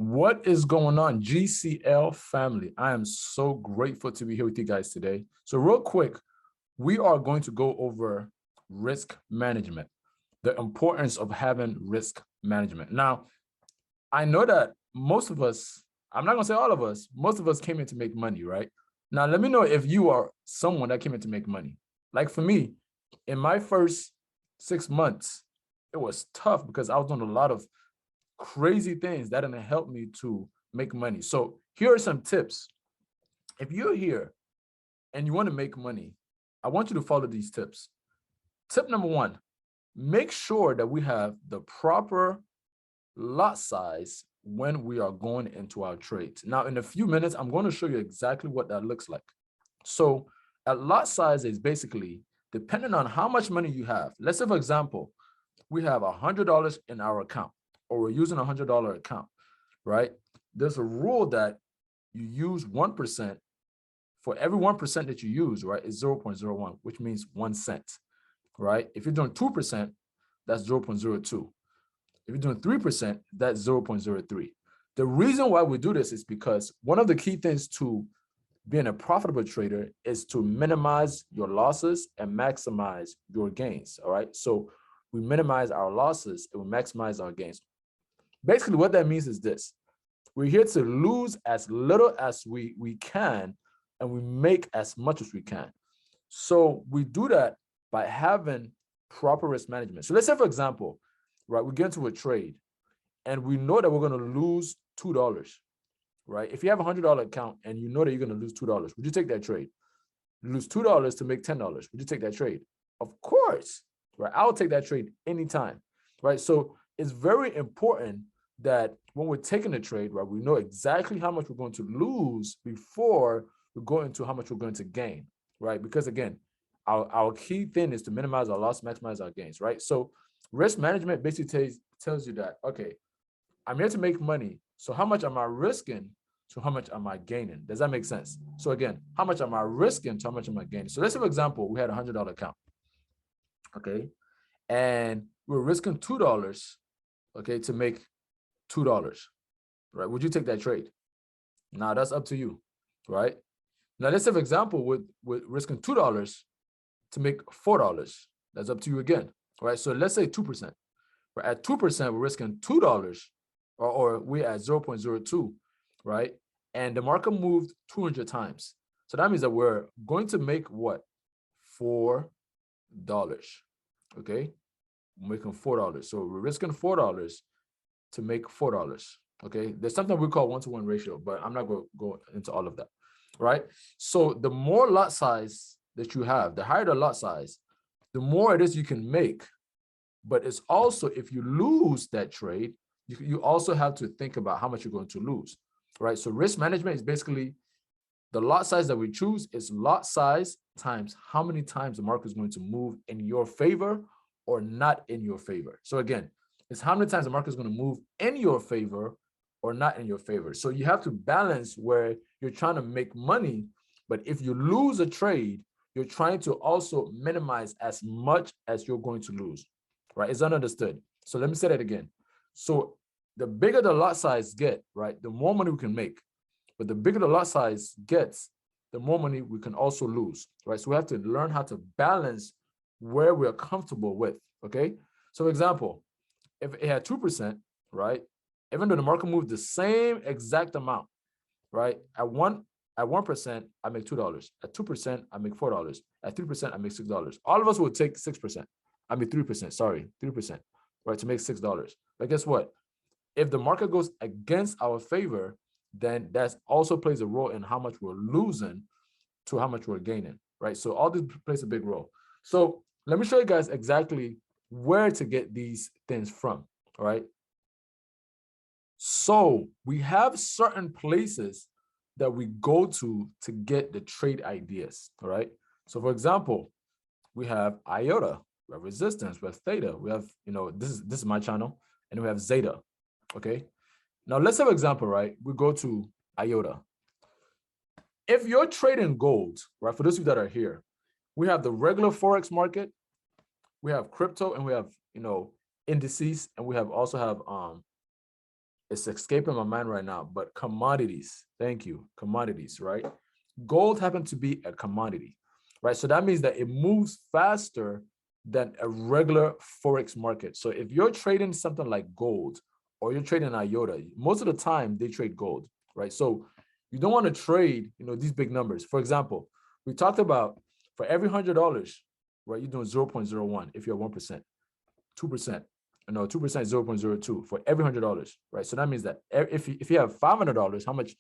What is going on, GCL family? I am so grateful to be here with you guys today. So real quick, we are going to go over risk management, the importance of having risk management. Now, I know that most of us, I'm not going to say all of us, most of us came in to make money, right? Now, let me know if you are someone that came in to make money. Like for me, in my first 6 months, it was tough because I was doing a lot of crazy things that didn't help me to make money. So here are some tips. If you're here and you want to make money, I want you to follow these tips. Tip number one, make sure that we have the proper lot size when we are going into our trades. Now, in a few minutes, I'm going to show you exactly what that looks like. So a lot size is basically depending on how much money you have. Let's say, for example, we have $100 in our account, or we're using a $100 account, right? There's a rule that you use 1%. For every 1% that you use, right, is 0.01, which means 1 cent, right? If you're doing 2%, that's 0.02. If you're doing 3%, that's 0.03. The reason why we do this is because one of the key things to being a profitable trader is to minimize your losses and maximize your gains, all right? So we minimize our losses and we maximize our gains. Basically, what that means is this. We're here to lose as little as we can, and we make as much as we can. So we do that by having proper risk management. So let's say, for example, right, we get into a trade and we know that we're going to lose $2, right? If you have a $100 account and you know that you're going to lose $2, would you take that trade? You lose $2 to make $10. Would you take that trade? Of course, right? I'll take that trade anytime, right? So it's very important that when we're taking a trade, right, we know exactly how much we're going to lose before we go into how much we're going to gain, right? Because again, our key thing is to minimize our loss, maximize our gains, right? So risk management basically tells you that, okay, I'm here to make money. So how much am I risking to how much am I gaining? Does that make sense? So again, how much am I risking to how much am I gaining? So let's say, for example, we had a $100 account, okay? And we're risking $2, okay, to make $2, right? Would you take that trade? Now that's up to you, right? Now let's say, for example, with risking $2 to make $4. That's up to you again, right? So let's say 2%. Right? At 2%, we're risking $2, or we're at 0.02, right? And the market moved 200 times. So that means that we're going to make what? $4, okay? We're making $4. So we're risking $4 to make $4, okay? There's something we call one-to-one ratio, but I'm not going to go into all of that, right? So the more lot size that you have, the higher the lot size, the more it is you can make. But it's also, if you lose that trade, you also have to think about how much you're going to lose, right? So risk management is basically the lot size that we choose is lot size times how many times the market is going to move in your favor or not in your favor. So again, it's how many times the market is going to move in your favor or not in your favor. So you have to balance where you're trying to make money, but if you lose a trade, you're trying to also minimize as much as you're going to lose, right? It's understood. So let me say that again. So the bigger the lot size get, right, the more money we can make. But the bigger the lot size gets, the more money we can also lose, right? So we have to learn how to balance where we're comfortable with, okay? So for example, if it had 2%, right, even though the market moved the same exact amount, right, at 1%, I make $2. At 2%, I make $4. At 3%, I make $6. All of us will take 6%. I mean 3%, sorry, 3%, right, to make $6. But guess what? If the market goes against our favor, then that also plays a role in how much we're losing to how much we're gaining, right? So all this plays a big role. So let me show you guys exactly where to get these things from, all right? So we have certain places that we go to get the trade ideas, all right? So for example, we have IOTA, we have resistance, we have theta, we have, this is my channel, and we have zeta, okay? Now let's have an example, right? We go to IOTA. If you're trading gold, right, for those of you that are here, we have the regular Forex market, we have crypto, and we have, indices, and we also have It's escaping my mind right now, but commodities. Thank you. Commodities, right? Gold happens to be a commodity, right? So that means that it moves faster than a regular Forex market. So if you're trading something like gold or you're trading IOTA, most of the time they trade gold, right? So you don't want to trade, these big numbers. For example, we talked about for every $100, right, you're doing 0.01 if you're 1%, 2%. No, 2% 0.02 for every $100, right? So that means that if you have $500, how much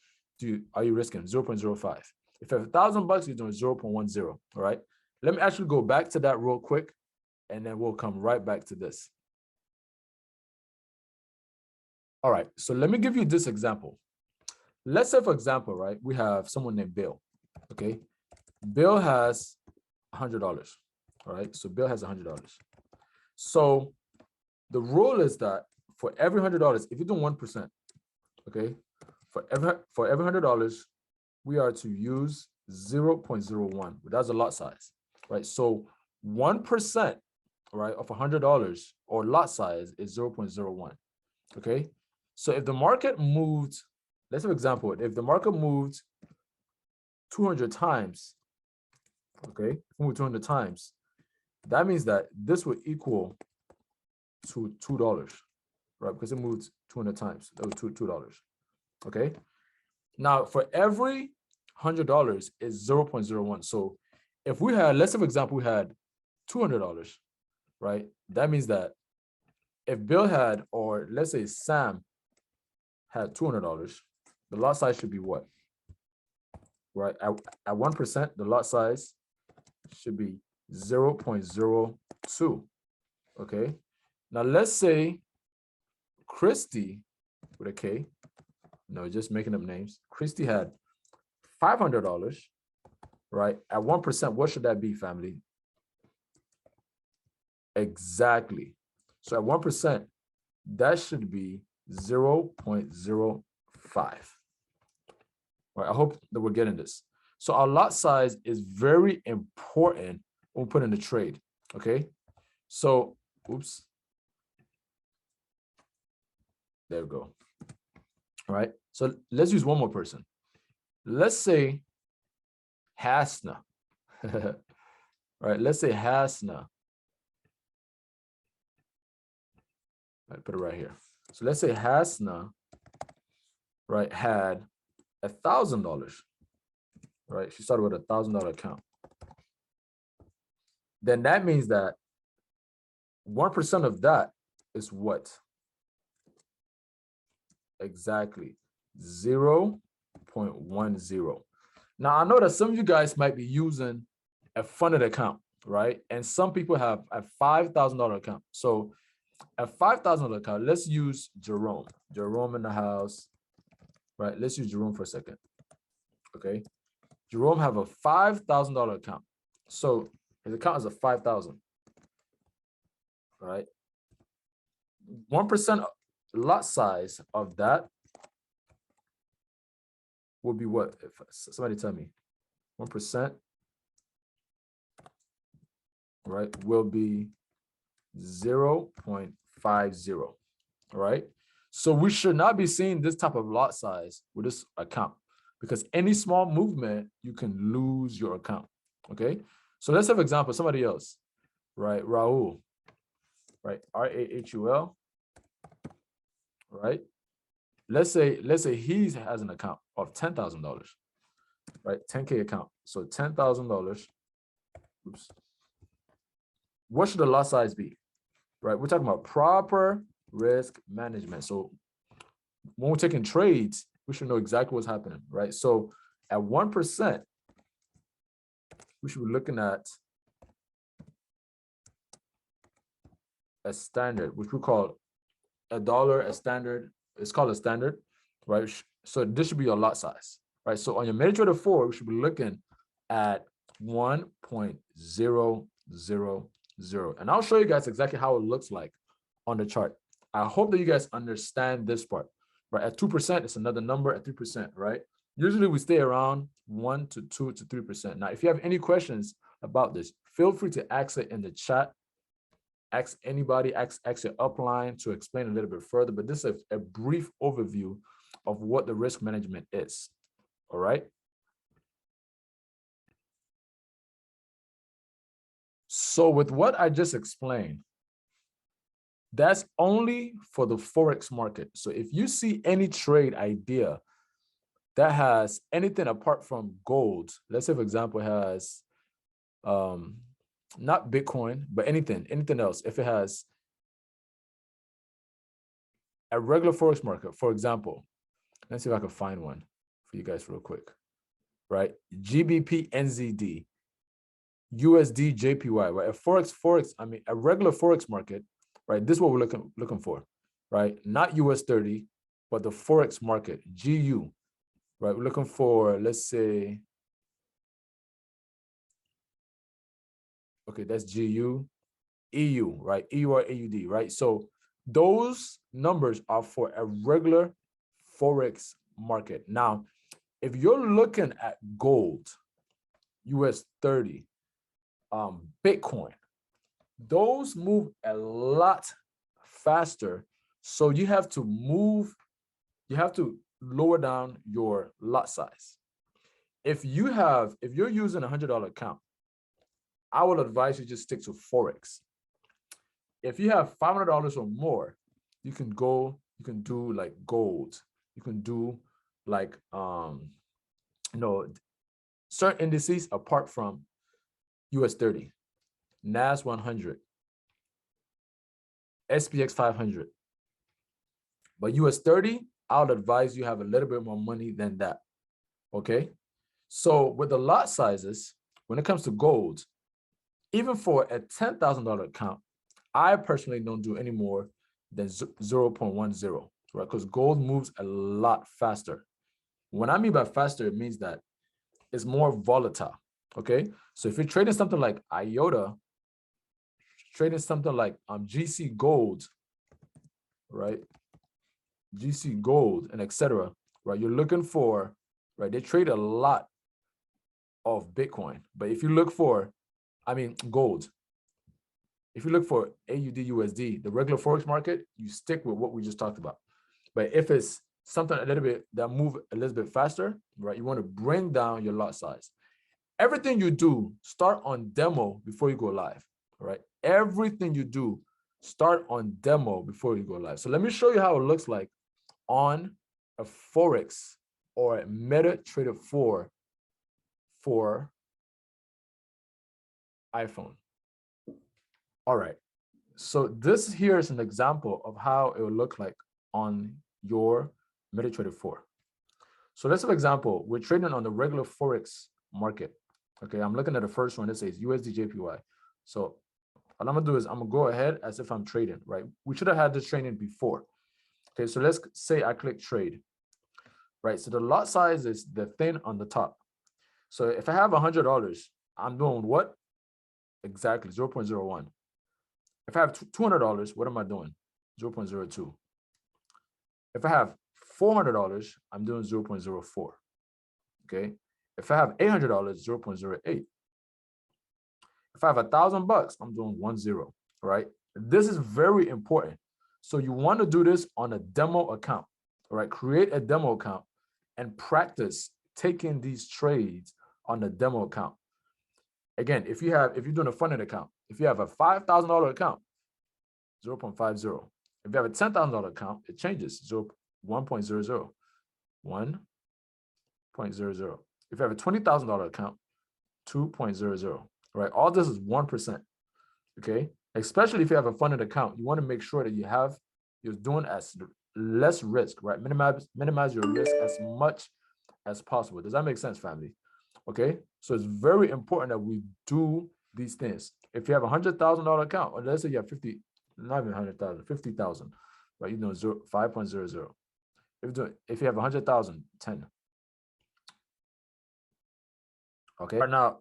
are you risking? 0.05. If you have $1,000, you're doing 0.10. All right. Let me actually go back to that real quick, and then we'll come right back to this. All right. So let me give you this example. Let's say, for example, right, we have someone named Bill. Okay. Bill has $100. All right. So Bill has $100. So the rule is that for every $100, if you're doing 1%, okay, for every $100, we are to use 0.01. That's a lot size, right? So 1%, right, of $100 or lot size is 0.01. Okay. So if the market moved, let's have an example. If the market moved 200 times, okay, moved 200 times, that means that this would equal to $2, right? Because it moved 200 times. That was $2. Okay. Now for every $100 is 0.01. So if we had, let's say for example, we had $200, right? That means that if Bill had, or let's say Sam had $200, the lot size should be what? Right? At 1%, the lot size should be 0.02. Okay. Now let's say Christy with a K, no, just making up names. Christy had $500, right? At 1%, what should that be, family? Exactly. So at 1%, that should be 0.05. Right, I hope that we're getting this. So our lot size is very important when we put in the trade, okay? So, oops. There we go. All right, so let's use one more person. Let's say Hasna. All right, let's say Hasna. I put it right here. So let's say Hasna, right, had $1,000, right? She started with $1,000 account. Then that means that 1% of that is what? Exactly 0.10. Now I know that some of you guys might be using a funded account, right? And some people have a $5,000 account. So a $5,000 account, let's use Jerome. Jerome in the house, right? Let's use Jerome for a second. Okay. Jerome have a $5,000 account. So his account is a 5,000, right? 1% lot size of that will be what? If somebody tell me, 1%, right, will be 0.50, right? So we should not be seeing this type of lot size with this account, because any small movement, you can lose your account, okay? So let's have an example, somebody else, right? Raul, right? R-A-H-U-L, right? Let's say he has an account of $10,000, right? 10K account. So $10,000. Oops. What should the lot size be, right? We're talking about proper risk management. So when we're taking trades, we should know exactly what's happening, right? So at 1%, we should be looking at a standard, which we call a standard. It's called a standard, right? So this should be your lot size, right? So on your MetaTrader 4, we should be looking at 1.000. And I'll show you guys exactly how it looks like on the chart. I hope that you guys understand this part, right? At 2%, it's another number. At 3%, right? Usually we stay around 1 to 2 to 3%. Now, if you have any questions about this, feel free to ask it in the chat. ask anybody, ask your upline to explain a little bit further, but this is a brief overview of what the risk management is. All right. So with what I just explained, that's only for the Forex market. So if you see any trade idea that has anything apart from gold, let's say, for example, it has not Bitcoin, but anything else, if it has a regular Forex market, for example, let's see if I can find one for you guys real quick, right? GBP NZD, USD JPY, right? A regular Forex market, right? This is what we're looking for, right? Not US 30, but the Forex market, GU, right? We're looking for, let's say, okay, that's GU, EU, right? EU or AUD, right? So those numbers are for a regular Forex market. Now, if you're looking at gold, US 30, Bitcoin, those move a lot faster. So you have to lower down your lot size. If you're using $100 account, I would advise you just stick to Forex. If you have $500 or more, you can do like gold. You can do like, certain indices apart from US 30, NAS 100, SPX 500. But US 30, I would advise you have a little bit more money than that, okay? So with the lot sizes, when it comes to gold, even for a $10,000 account, I personally don't do any more than 0.10, right? Because gold moves a lot faster. When I mean by faster, it means that it's more volatile, okay? So if you're trading something like IOTA, trading something like GC Gold, right? GC Gold and etc., right? You're looking for, right? They trade a lot of Bitcoin, but if you look for, gold, if you look for AUD USD, the regular Forex market, you stick with what we just talked about. But if it's something a little bit that move a little bit faster, right? You want to bring down your lot size. Everything you do, start on demo before you go live, right? Everything you do, start on demo before you go live. So let me show you how it looks like on a Forex or a MetaTrader 4 for iPhone. All right. So this here is an example of how it will look like on your MetaTrader 4. So let's have an example. We're trading on the regular Forex market. Okay, I'm looking at the first one. It says USD JPY. So what I'm gonna do is I'm gonna go ahead as if I'm trading, right? We should have had this training before. Okay, so let's say I click trade, right? So the lot size is the thing on the top. So if I have $100, I'm doing what? Exactly 0.01. If I have $200, what am I doing? 0.02. If I have $400, I'm doing 0.04. Okay. If I have $800, 0.08. If I have $1,000, I'm doing 10, right? This is very important. So you want to do this on a demo account, all right? Create a demo account and practice taking these trades on a demo account. Again, if you're doing a funded account, if you have a $5,000 account, 0.50. If you have a $10,000 account, it changes 1.00, 1.00. If you have a $20,000 account, 2.00, right? All this is 1%, okay? Especially if you have a funded account, you want to make sure that you're doing as less risk, right? Minimize your risk as much as possible. Does that make sense, family? Okay, so it's very important that we do these things. If you have a $100,000 account, or let's say you have 50, not even 100,000, 50,000, right? You know, 5.00. If you have 100,000, 10. Okay, right now,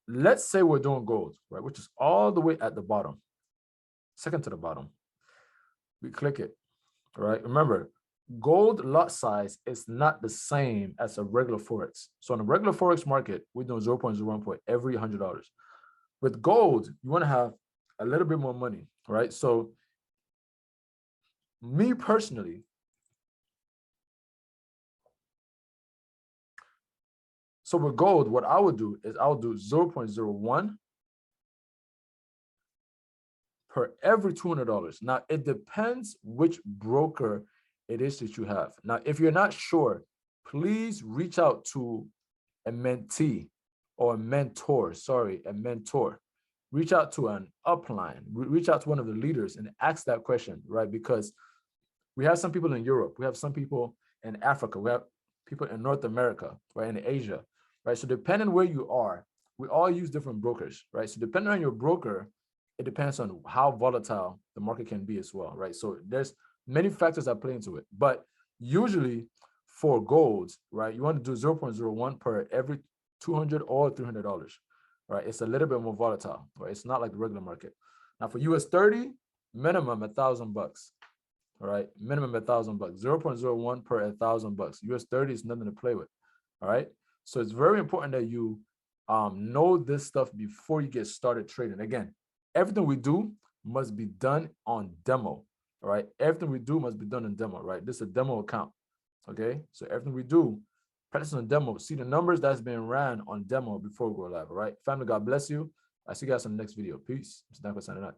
let's say we're doing gold, right? Which is all the way at the bottom, second to the bottom. We click it, right? Remember, gold lot size is not the same as a regular Forex. So in a regular Forex market, we're doing 0.01 for every $100. With gold, you want to have a little bit more money, right? So me personally, so with gold, what I would do is I would do 0.01 per every $200. Now, it depends which broker it is that you have. Now, if you're not sure, please reach out to a mentee or a mentor, a mentor. Reach out to an upline, reach out to one of the leaders and ask that question, right? Because we have some people in Europe, we have some people in Africa, we have people in North America, right, in Asia, right? So depending where you are, we all use different brokers, right? So depending on your broker, it depends on how volatile the market can be as well, right? So there's many factors that play into it, but usually for gold, right, you want to do 0.01 per every 200 or $300, right? It's a little bit more volatile, right? It's not like the regular market. Now for US 30, minimum $1,000, all right, minimum $1,000, 0.01 per $1,000. US 30 is nothing to play with, all right? So it's very important that you know this stuff before you get started trading. Again, everything we do must be done on demo, all right? Everything we do must be done in demo, right? This is a demo account, okay? So everything we do, practice on demo. See the numbers that's been ran on demo before we go live, all right? Family, God bless you. I see you guys in the next video. Peace. It's Danko signing out.